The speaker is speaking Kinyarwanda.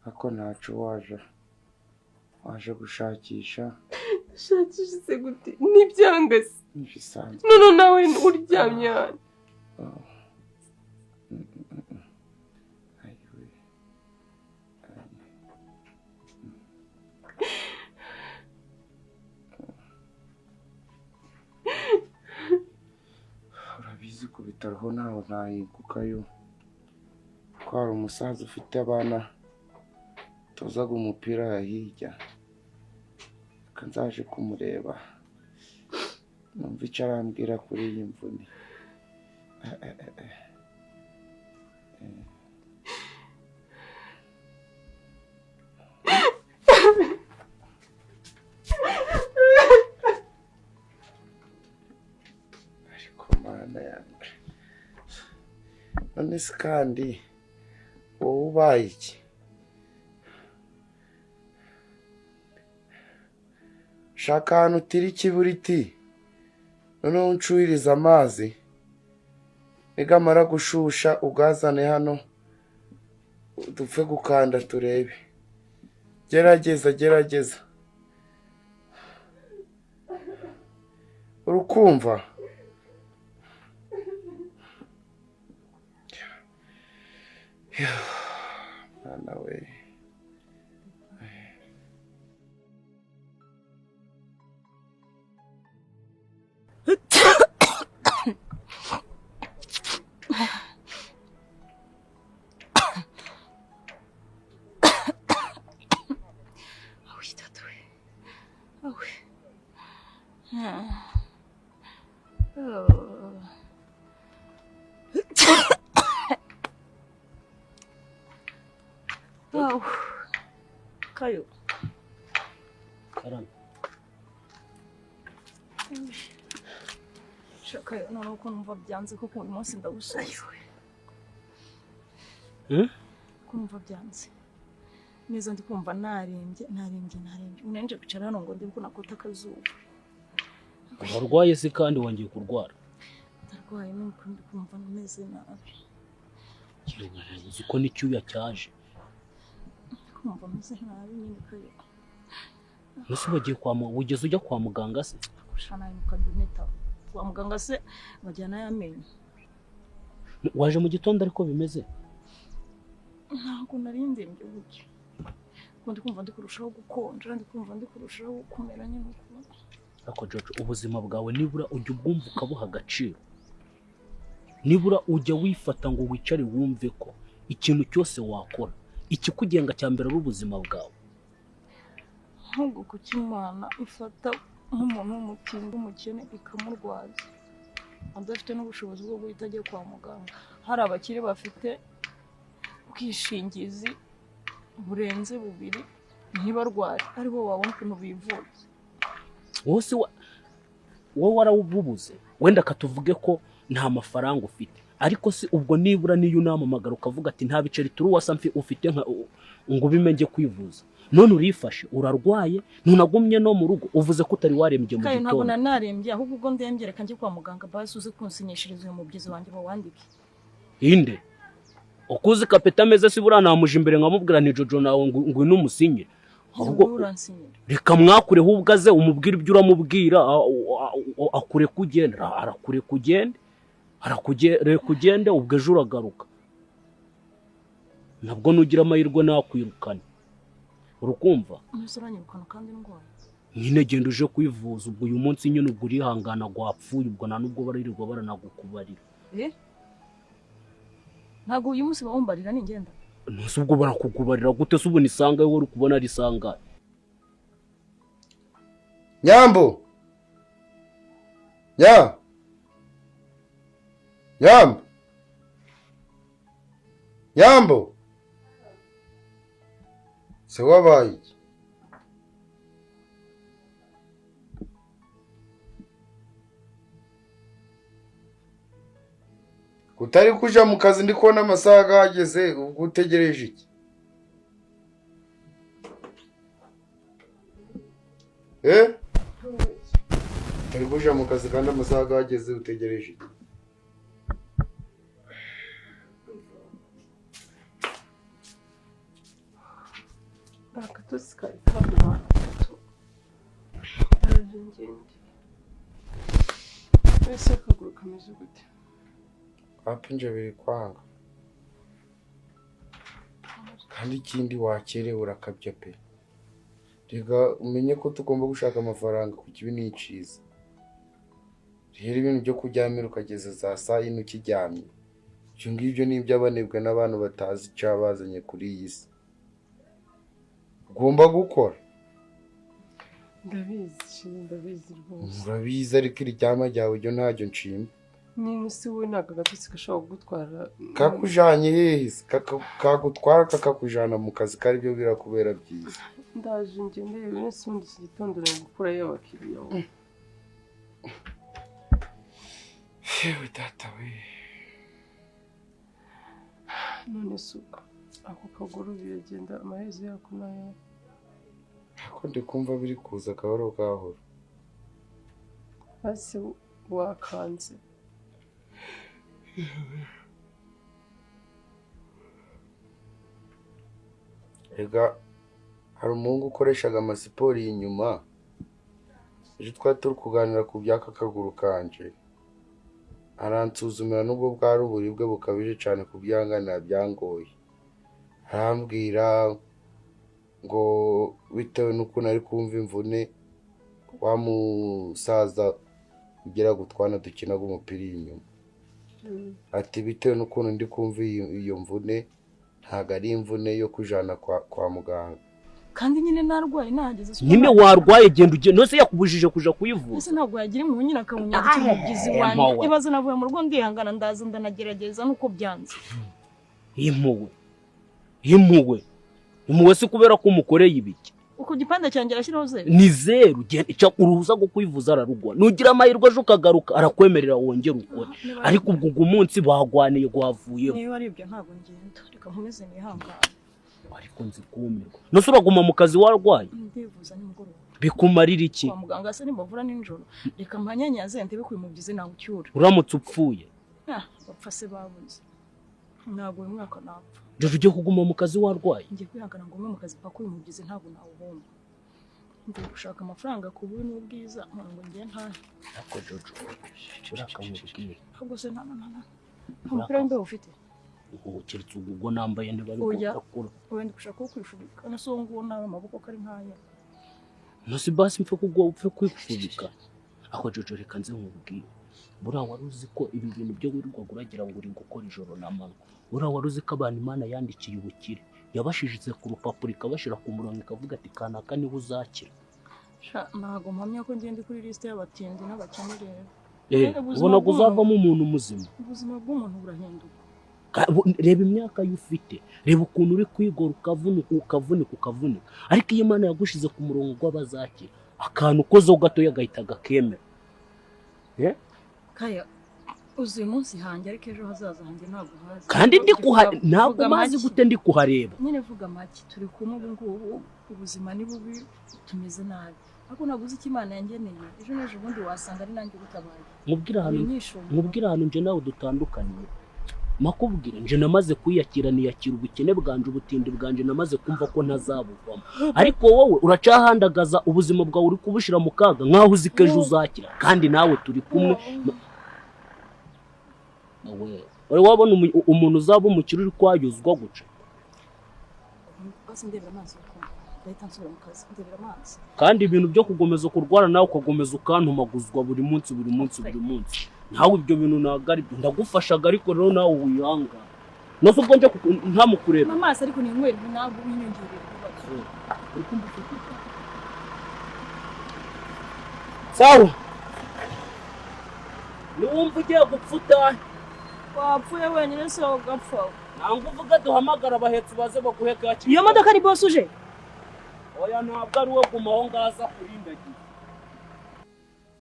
ako ntacu waje gushakisha. Shakisha se gute n'ibyangase N'ibisanzwe. none nawe uryamye hano. Urabizi ku bitaro ho naho ntayigukayo ko hari umusaza ufite abana tozaga umupira hirya, kanzaje kumureba numva icyo arambwira kuri iyi mvune. Ariko mana yanjye, none se kandi wowe ubaye iki? Shaka ahantu utira ikiburiti noneho uncuhiriza amazi, nigamara gushusha ugazane hano dupfe gukanda turebe. Gerageza urukumva? Mwana we, Kayo. Karame. Shakayo none uko numva byanze kuko uyu munsi ndagusoza. Kumva byanze. Neza ndi kumva narembye. Unenje kwicara hano ngo ndi ko nakota akazuba. Warwaye se kandi wongeye kurwara? Ndarwaye nuko ndi kumva nameze nabi. Kirunga uzi ko n'icyuya cyaje. Kumva meze nabi nyine Kayo. Nese ugeze ujya kwa muganga se? Kushana mu kabineta. Kwa muganga se bajyana yamenye. Waje mu gitondo ariko bimeze? Ntabwo narindembye gutyo. Ndi kumva ndi kurushaho gukonja, ndi kumva ndi kurushaho kumera nyine uko. Ako Jojo, ubuzima bwawe nibura ujya ubwumva ukabuha agaciro. Nibura ujya wifata ngo wicare wumve ko ikintu cyose wakora ikikugenga cyambere ari ubuzima bwawe. Ahubwo kukimana ifata nk'umuntu w'umukene ikamurwaza adafite n'ubushobozi bwo guhita ajya kwa muganga. Hari abakire bafite ubwishingizi burenze bubiri ntibarware, aribo babona ukuntu bivuza. Wose wowe warawububuze, wenda katuvuge ko nta mafaranga ufite, ariko si ubwo nibura niyo unamamagara ukavuga ati nta biceri turi wasa ufite ngo bimenye kwivuza. None urifashe urarwaye ntunagumye no mu rugo uvuze ko utari warembye mu gitondo. Ntabwo narembye ahubwo ubwo ndembye reka njye kwa muganga basi uze kunsinyishiriza uyu mubyizi wanjye bawandike. Inde ukuzi kapeta ameze si bura namuje imbere nkamubwira ni Jojo nawe ngo n'umusinyire. Ahubwo reka mwakure hubwaze umubwira ibyo uramubwira akure kugenda arakure kugenda kugenda ubwo ejo uragaruka. Nabwo nugira amahirwe nakwirukana. Urukumva? Nuzuranyirukana kandi ndwaye. Nyine genda uje kwivuza ubwo uyu munsi nyine ubwo urihangana gwapfuye ubwo nta nubwo baririrwa baranagukubarira. Ntabwo uyu munsi bawumbarira ningenda. Nose ubwo barakukubarira gute se ubu nisanga wowe uri kubona ari sanga? Nyambo Nyambo se wabaye iki? Kutari kuja mu kazi ndi kubona amasaha ageze, ubwo utegereje iki? Tari kuja mu kazi kandi amasaha ageze utegereje iki? akatotsi kari hano araje ngende ese akaguru kameze gute wapinje biri kwanga kandi ikindi wakerewe urakabya pe rega umenye ko tugomba gushaka amafaranga ku kibi n'iciza rero ibintu byo kuryamira ukageza za saa yine ukiryamye ibyo ngibyo ni iby'abanebwe n'abantu batazi icyabazanye kuri iyi si ugomba gukora ndabizi rwose urabizi ariko iryama ryawe ryo ntacyo nshima niba si wowe ntabwo agatotsi gashobora kugutwara kakujanye hehe kagutwara kakakujana mu kazi kari byo birakubera byiza ndaje ngende wese ubundi iki gitondo uri gukurayo abakiriya wowe yewe data we none suka ako kaguru biragenda amaherezo yako nayo ako ndi kumva biri kuza gahoro gahoro hasi wakanze ega hari umuhungu ukoreshaga amasiporo inyuma ejo twari turi kuganira ku by'aka kaguru kanje aransuzumira n'ubwo bwari uburibwe bukabije cyane kubyanganira byangoye arambwira ngo bitewe n'ukuntu ari kumva imvune wa musaza ugira gutwana dukinaga umupira inyuma ati bitewe n'ukuntu ndi kumva iyo mvune ntabwo ari imvune yo kujana kwa muganga kandi nyine narwaye nahageze nyine warwaye genda ugende nose yakubujije kuja kuyivuza ese ntabwo yagira impuhwe nyine akamunyara cy'umugizi wanjye ibaze navuye mu rugo ndihangana ndaza ndanagerageza nuko byanze impuhwe si kubera ko umukoreye ibiki uko gipande cyanjye arashyiraho zeru ni zeru genda ica uruhuza rwo kwivuza ararugwa nugira amahirwe ejo ukagaruka arakwemerera wongera ukore ariko ubwo umunsi bagwaniye gwavuyeho niba ari ibyo ntabwo ngenda reka nkomeze nihangane ariko nzi kumirwa nose uraguma mu kazi warwaye ndivuza nimugoroba bikumarira iki kwa muganga se nimbavura nijoro reka mpanyanyaze ndebikuye mu byize nawe ucyura uramutse upfuye bapfa se babuze ntabwo uyu mwaka napfa rero ujye kuguma mu kazi warwaye ngiye kwihangana ngo ume mu kazi paka uyu mubyize ntabwo nawubomba ngiye gushaka amafaranga ku bubi n'ubwiza ngo ngiye ntahe ako jojo urakamubwira ahubwo se nta mupira w'imbeho ufite keretse ubwo nambaye ntibari kukakura wenda gushaka ko kwifubika na so nguwo nawe amaboko kari nkaya nose basi mpfe kugwa upfe kwifubika ako jojo reka nze nkubwire buriya wari uzi ko ibi bintu byo wirirwaga uragira ngo uri gukora ijoro n'amanywa buriya wari uzi ko abantu Imana yandikiye ubukire yabashishije ku rupapuro ikabashyira ku murongo ikavuga ati kanaka niwe uzakira ntabwo mpamya ko ngende kuri lisite y'abatindi n'abakene rero ubona ko uzavamo umuntu muzima ubuzima bw'umuntu burahinduka reba imyaka y'ufite reba ukuntu uri kwigora ukavunika ariko iyo Imana yagushize ku murongo rw'abazakira akantu kozeho gatoya agahita agakemera kaya uzi uyu munsi hanjye ariko ejo hazaza hanjye ntabwo hazi kandi ntabwo mazi gute ndi kuhareba nyine vuga make turi kumwe ubu ngubu ubuzima ni bubi tumeze nabi ariko ntabwo uzi icyo Imana yangeneye ejo n'ejo bundi wasanga ari nanjye gutabaye mubwira ahantu nje nawe dutandukaniye makubwira nje namaze kwiyakira niyakira ubukene bwanje ubutindi bwanje namaze kumva ko ntazabuvamo ariko wowe uracahandagaza ubuzima bwawe uri kubushira mu kaga nkaho uzi ko ejo uzakira kandi nawe turi kumwe wari wabona umuntu uzaba umukire uri kwayuzwa guca kandi ibintu byo kugomeza kurwara nawe ukagomeza ukantumaguzwa buri munsi nawe ibyo bintu ntabwo ari byo ndagufashaga ariko rero nawe wihanga nose ubwo nje ntamukureba amaso ariko ni inyweri ntabwo winyongerera sawa niwumva ugiye gupfuta wapfuye wenyine se ugapfa ntabwo uvuga duhamagara abahetsi baze baguheka iyo modoka ni boss uje oya ntabwo ari we gumaho ngaza kurindagira